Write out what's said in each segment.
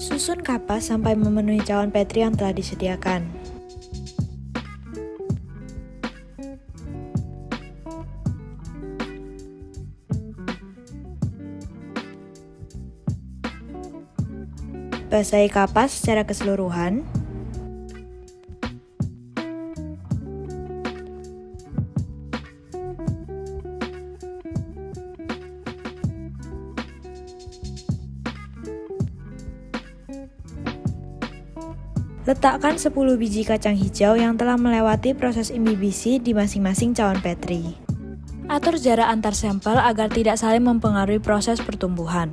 Susun kapas sampai memenuhi cawan Petri yang telah disediakan. Basahi kapas secara keseluruhan. Letakkan 10 biji kacang hijau yang telah melewati proses imbibisi di masing-masing cawan Petri. Atur jarak antar sampel agar tidak saling mempengaruhi proses pertumbuhan.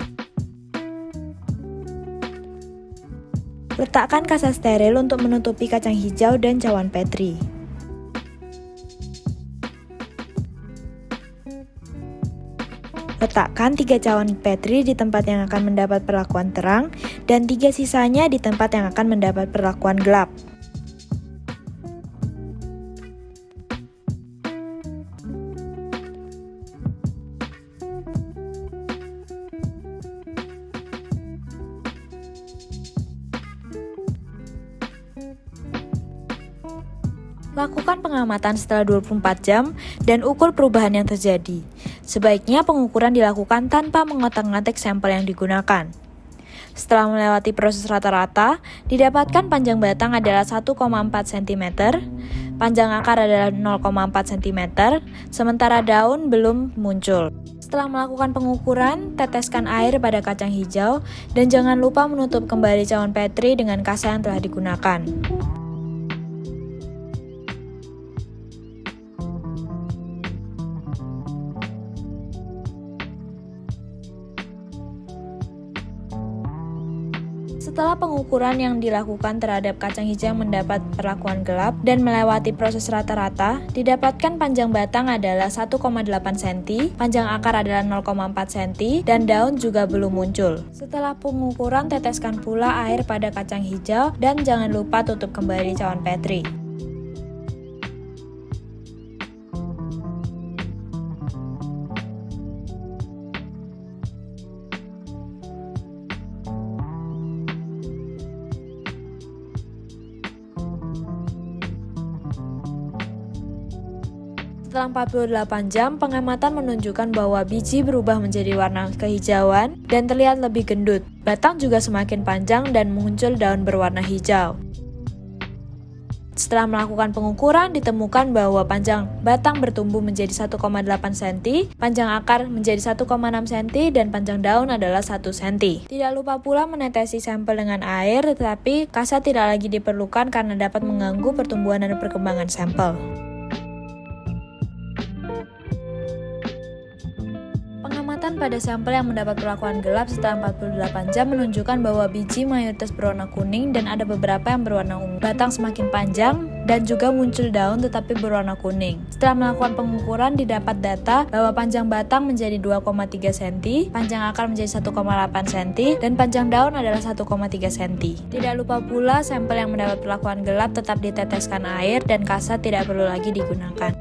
Letakkan kasa steril untuk menutupi kacang hijau dan cawan Petri. Letakkan 3 cawan Petri di tempat yang akan mendapat perlakuan terang dan 3 sisanya di tempat yang akan mendapat perlakuan gelap. Lakukan pengamatan setelah 24 jam dan ukur perubahan yang terjadi. Sebaiknya pengukuran dilakukan tanpa mengotak-ngatik sampel yang digunakan. Setelah melewati proses rata-rata, didapatkan panjang batang adalah 1,4 cm, panjang akar adalah 0,4 cm, sementara daun belum muncul. Setelah melakukan pengukuran, teteskan air pada kacang hijau dan jangan lupa menutup kembali cawan Petri dengan kasa yang telah digunakan. Setelah pengukuran yang dilakukan terhadap kacang hijau yang mendapat perlakuan gelap dan melewati proses rata-rata, didapatkan panjang batang adalah 1,8 cm, panjang akar adalah 0,4 cm, dan daun juga belum muncul. Setelah pengukuran, teteskan pula air pada kacang hijau dan jangan lupa tutup kembali cawan Petri. Setelah 48 jam, pengamatan menunjukkan bahwa biji berubah menjadi warna kehijauan dan terlihat lebih gendut. Batang juga semakin panjang dan muncul daun berwarna hijau. Setelah melakukan pengukuran, ditemukan bahwa panjang batang bertumbuh menjadi 1,8 cm, panjang akar menjadi 1,6 cm, dan panjang daun adalah 1 cm. Tidak lupa pula menetesi sampel dengan air, tetapi kasa tidak lagi diperlukan karena dapat mengganggu pertumbuhan dan perkembangan sampel. Pengamatan pada sampel yang mendapat perlakuan gelap setelah 48 jam menunjukkan bahwa biji mayoritas berwarna kuning dan ada beberapa yang berwarna ungu. Batang semakin panjang dan juga muncul daun tetapi berwarna kuning. Setelah melakukan pengukuran didapat data bahwa panjang batang menjadi 2,3 cm, panjang akar menjadi 1,8 cm, dan panjang daun adalah 1,3 cm. Tidak lupa pula sampel yang mendapat perlakuan gelap tetap diteteskan air dan kasa tidak perlu lagi digunakan.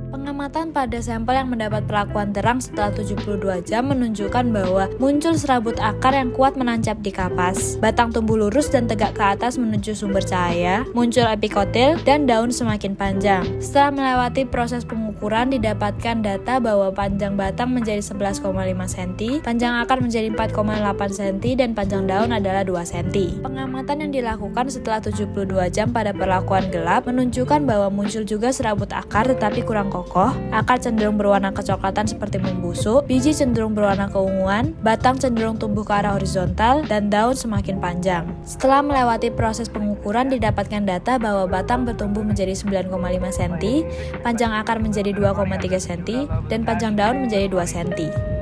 Pengamatan pada sampel yang mendapat perlakuan terang setelah 72 jam menunjukkan bahwa muncul serabut akar yang kuat menancap di kapas. Batang tumbuh lurus dan tegak ke atas menuju sumber cahaya, muncul epikotil, dan daun semakin panjang. Setelah melewati proses pengukuran, didapatkan data bahwa panjang batang menjadi 11,5 cm, panjang akar menjadi 4,8 cm, dan panjang daun adalah 2 cm. Pengamatan yang dilakukan setelah 72 jam pada perlakuan gelap menunjukkan bahwa muncul juga serabut akar tetapi kurang kokoh, akar cenderung berwarna kecoklatan seperti membusuk, biji cenderung berwarna keunguan, batang cenderung tumbuh ke arah horizontal, dan daun semakin panjang. Setelah melewati proses pengukuran didapatkan data bahwa batang bertumbuh menjadi 9,5 cm, panjang akar menjadi 2,3 cm, dan panjang daun menjadi 2 cm.